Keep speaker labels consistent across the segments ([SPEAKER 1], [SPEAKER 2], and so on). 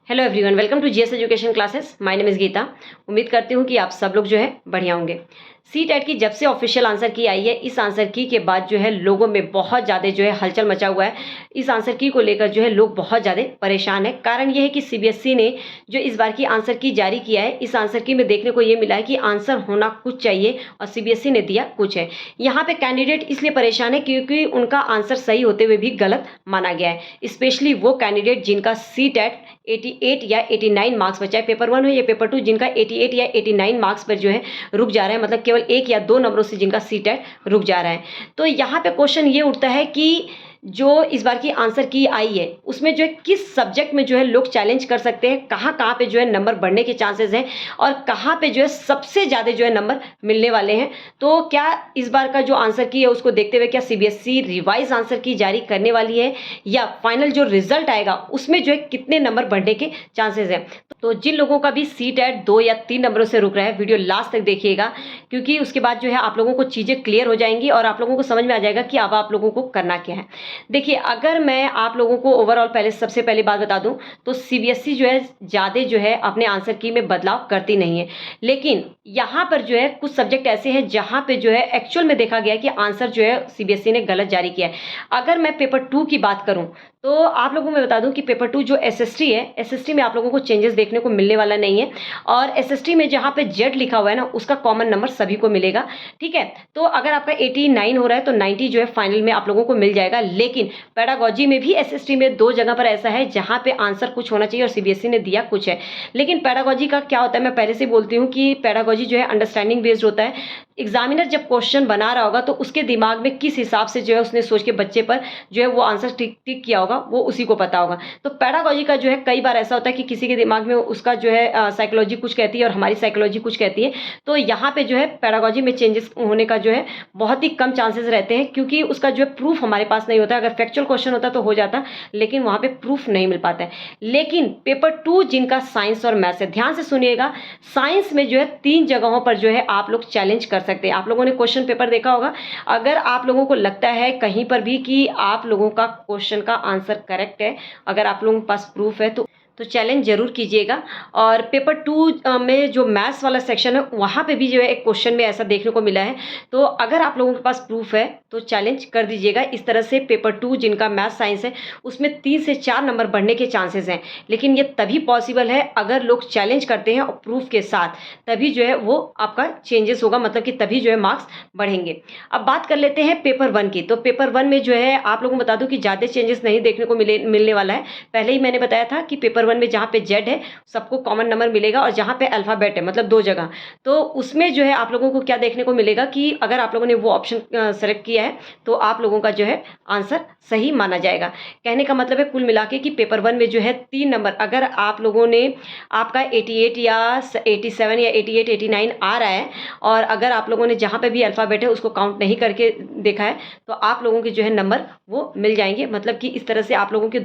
[SPEAKER 1] Hello everyone, welcome to GS education classes. My name is Geeta. उम्मीद करती हूँ कि आप सब लोग जो है बढ़िया होंगे। सीटेट की जब से ऑफिशियल आंसर की आई है, इस आंसर की के बाद जो है लोगों में बहुत ज़्यादा जो है हलचल मचा हुआ है। इस आंसर की को लेकर जो है लोग बहुत ज़्यादा परेशान है। कारण ये है कि सीबीएसई ने जो इस बार की आंसर की जारी किया है, इस आंसर की में देखने को ये मिला है कि आंसर होना कुछ चाहिए और सीबीएसई ने दिया कुछ है। यहाँ पे कैंडिडेट इसलिए परेशान है क्योंकि उनका आंसर सही होते हुए भी गलत माना गया है। स्पेशली वो कैंडिडेट जिनका सीटेट 88 या 89 मार्क्स पर, चाहे पेपर 1 हो या पेपर 2, जिनका 88 या 89 मार्क्स पर जो है रुक जा रहा है, मतलब केवल 1 या 2 नंबरों से जिनका सीटेट रुक जा रहा है। तो यहाँ पे क्वेश्चन ये उठता है कि जो इस बार की आंसर की आई है उसमें जो है किस सब्जेक्ट में जो है लोग चैलेंज कर सकते हैं, कहाँ कहाँ पे जो है नंबर बढ़ने के चांसेस हैं और कहाँ पे जो है सबसे ज़्यादा जो है नंबर मिलने वाले हैं। तो क्या इस बार का जो आंसर की है उसको देखते हुए क्या सीबीएसई रिवाइज आंसर की जारी करने वाली है या फाइनल जो रिजल्ट आएगा उसमें जो है कितने नंबर बढ़ने के चांसेस हैं। तो जिन लोगों का भी सीटेट 2 या 3 नंबरों से रुक रहा है, वीडियो लास्ट तक देखिएगा, क्योंकि उसके बाद जो है आप लोगों को चीज़ें क्लियर हो जाएंगी और आप लोगों को समझ में आ जाएगा कि अब आप लोगों को करना क्या है। देखिए, अगर मैं आप लोगों को ओवरऑल सबसे पहली बात बता दूं तो सीबीएसई जो है ज़्यादा जो है अपने आंसर की में बदलाव करती नहीं है, लेकिन यहाँ पर जो है कुछ सब्जेक्ट ऐसे हैं जहाँ पे जो है एक्चुअल में देखा गया कि आंसर जो है सीबीएसई ने गलत जारी किया है। अगर मैं पेपर 2 की बात करूँ तो आप लोगों को मैं बता दूं कि पेपर 2 जो एसएसटी है, एसएसटी में आप लोगों को चेंजेस देखने को मिलने वाला नहीं है और एसएसटी में जहां पे जेड लिखा हुआ है ना, उसका कॉमन नंबर सभी को मिलेगा। ठीक है, तो अगर आपका 89 हो रहा है तो 90 जो है फाइनल में आप लोगों को मिल जाएगा। लेकिन पेडागोजी में भी एसएसटी में 2 जगह पर ऐसा है जहां पे आंसर कुछ होना चाहिए और सीबीएसई ने दिया कुछ है। लेकिन पेडागोजी का क्या होता है, मैं पहले से बोलती हूँ कि पेडागोजी जो है अंडरस्टैंडिंग बेस्ड होता है। एग्जामिनर जब क्वेश्चन बना रहा होगा तो उसके दिमाग में किस हिसाब से जो है उसने सोच के बच्चे पर जो है वो आंसर टिक टिक किया होगा, वो उसी को पता होगा। तो पेडागोजी का जो है कई बार ऐसा होता है कि किसी के दिमाग में उसका जो है साइकोलॉजी कुछ कहती है और हमारी साइकोलॉजी कुछ कहती है। तो यहाँ पे जो है पेडागोजी में चेंजेस होने का जो है बहुत ही कम चांसेस रहते हैं, क्योंकि उसका जो है प्रूफ हमारे पास नहीं होता। अगर फैक्चुअल क्वेश्चन होता तो हो जाता, लेकिन वहाँ पे प्रूफ नहीं मिल पाता है। लेकिन पेपर 2 जिनका साइंस और मैथ्स है, ध्यान से सुनिएगा, साइंस में जो है 3 जगहों पर जो है आप लोग चैलेंज कर सकते हैं। आप लोगों ने क्वेश्चन पेपर देखा होगा, अगर आप लोगों को लगता है कहीं पर भी कि आप लोगों का क्वेश्चन का आंसर करेक्ट है, अगर आप लोगों के पास प्रूफ है तो चैलेंज जरूर कीजिएगा। और पेपर 2 में जो मैथ्स वाला सेक्शन है वहाँ पे भी जो है एक क्वेश्चन में ऐसा देखने को मिला है। तो अगर आप लोगों के पास प्रूफ है तो चैलेंज कर दीजिएगा। इस तरह से पेपर 2 जिनका मैथ्स साइंस है उसमें 3 से 4 नंबर बढ़ने के चांसेस हैं, लेकिन ये तभी पॉसिबल है अगर लोग चैलेंज करते हैं और प्रूफ के साथ, तभी जो है वो आपका चेंजेस होगा, मतलब कि तभी जो है मार्क्स बढ़ेंगे। अब बात कर लेते हैं पेपर 1 की। तो पेपर 1 में जो है आप लोगों को बता दूं कि ज़्यादा चेंजेस नहीं देखने को मिलने वाला है। पहले ही मैंने बताया था कि पेपर 1 में जहाँ पे जेड है सबको कॉमन नंबर मिलेगा और जहाँ पे अल्फाबेट है, मतलब 2 जगह, तो उसमें जो है आप लोगों को क्या देखने को मिलेगा कि अगर आप लोगों ने वो ऑप्शन सेलेक्ट किया है तो आप लोगों का जो है आंसर सही माना जाएगा। कहने का मतलब है कुल मिला के कि पेपर 1 में जो है 3 नंबर, अगर आप लोगों ने आपका 88 या 87 या 88 89 आ रहा है और अगर आप लोगों ने जहाँ पे भी अल्फाबेट है उसको काउंट नहीं करके देखा है तो आप लोगों के जो है नंबर वो मिल जाएंगे। मतलब कि इस तरह से आप लोगों के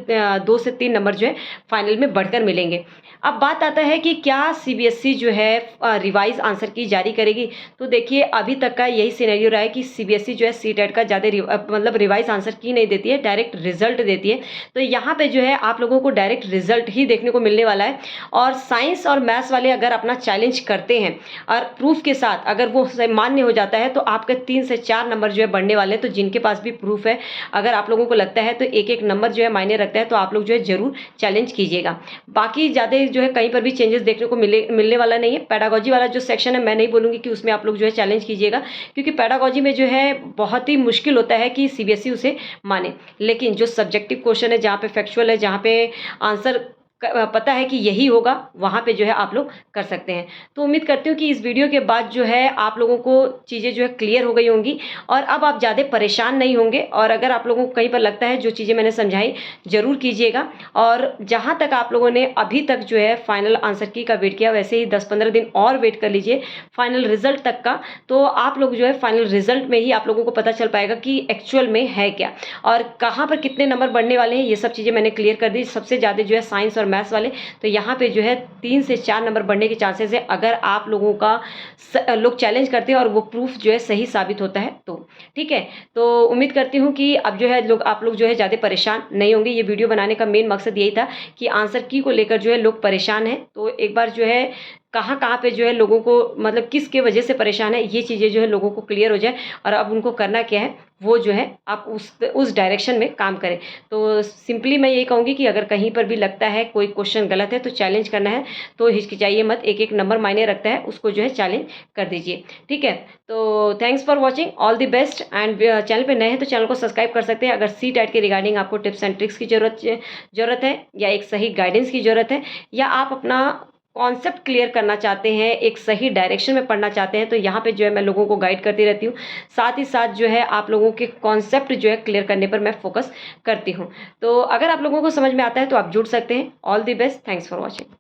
[SPEAKER 1] 2 से 3 नंबर जो है फाइनल में बढ़कर मिलेंगे। अब बात आता है कि क्या सीबीएसई जो है रिवाइज आंसर की जारी करेगी। तो देखिए, अभी तक का यही सिनेरियो रहा है कि सीबीएसई जो है सीटेट का ज़्यादा मतलब रिवाइज आंसर की नहीं देती है, डायरेक्ट रिजल्ट देती है। तो यहाँ पे जो है आप लोगों को डायरेक्ट रिजल्ट ही देखने को मिलने वाला है। और साइंस और मैथ्स वाले अगर अपना चैलेंज करते हैं और प्रूफ के साथ अगर वो मान्य हो जाता है तो आपके 3 से 4 नंबर जो है बढ़ने वाले हैं। तो जिनके पास भी प्रूफ है, अगर आप लोगों को लगता है तो एक एक नंबर जो है मायने रखता है, तो आप लोग जो है जरूर चैलेंज कीजिएगा। बाकी ज़्यादा जो है कहीं पर भी चेंजेस देखने को मिलने वाला नहीं है। पेडागोजी वाला जो सेक्शन है मैं नहीं बोलूँगी कि उसमें आप लोग जो है चैलेंज कीजिएगा, क्योंकि पेडागोजी में जो है बहुत ही मुश्किल होता है कि सीबीएसई उसे माने। लेकिन जो सब्जेक्टिव क्वेश्चन है, जहाँ पे फैक्चुअल है, जहाँ पे आंसर पता है कि यही होगा, वहाँ पे जो है आप लोग कर सकते हैं। तो उम्मीद करती हूँ कि इस वीडियो के बाद जो है आप लोगों को चीज़ें जो है क्लियर हो गई होंगी और अब आप ज़्यादा परेशान नहीं होंगे। और अगर आप लोगों को कहीं पर लगता है, जो चीज़ें मैंने समझाई ज़रूर कीजिएगा। और जहाँ तक आप लोगों ने अभी तक जो है फाइनल आंसर की का वेट किया, वैसे ही 10-15 दिन और वेट कर लीजिए फाइनल रिजल्ट तक का। तो आप लोग जो है फाइनल रिजल्ट में ही आप लोगों को पता चल पाएगा कि एक्चुअल में है क्या और कहाँ पर कितने नंबर बढ़ने वाले हैं। ये सब चीज़ें मैंने क्लियर कर दी। सबसे ज़्यादा जो है साइंस और मैथ्स वाले, तो यहाँ पे जो है 3 से 4 नंबर बढ़ने के चांसेस है अगर आप लोगों का लोग चैलेंज करते हैं और वो प्रूफ जो है सही साबित होता है तो। ठीक है, तो उम्मीद करती हूँ कि अब जो है आप लोग जो है ज़्यादा परेशान नहीं होंगे। ये वीडियो बनाने का मेन मकसद यही था कि आंसर की को लेकर जो है लोग परेशान हैं, तो एक बार जो है कहाँ पे जो है लोगों को मतलब किसके वजह से परेशान है, ये चीज़ें जो है लोगों को क्लियर हो जाए और अब उनको करना क्या है वो जो है आप उस डायरेक्शन में काम करें। तो सिंपली मैं यही कहूँगी कि अगर कहीं पर भी लगता है कोई क्वेश्चन गलत है तो चैलेंज करना है, तो हिचकिचाइए मत, एक एक नंबर मायने रखता है, उसको जो है चैलेंज कर दीजिए। ठीक है, तो thanks for watching, all the best. And channel पे नए हैं तो चैनल को सब्सक्राइब कर सकते हैं। अगर सी टेट के रिगार्डिंग आपको टिप्स एंड ट्रिक्स की जरूरत है या एक सही गाइडेंस की ज़रूरत है, या आप अपना कॉन्सेप्ट क्लियर करना चाहते हैं, एक सही डायरेक्शन में पढ़ना चाहते हैं, तो यहाँ पे जो है मैं लोगों को गाइड करती रहती हूँ। साथ ही साथ जो है आप लोगों के कॉन्सेप्ट जो है क्लियर करने पर मैं फोकस करती हूँ। तो अगर आप लोगों को समझ में आता है तो आप जुड़ सकते हैं। All the best, thanks for watching.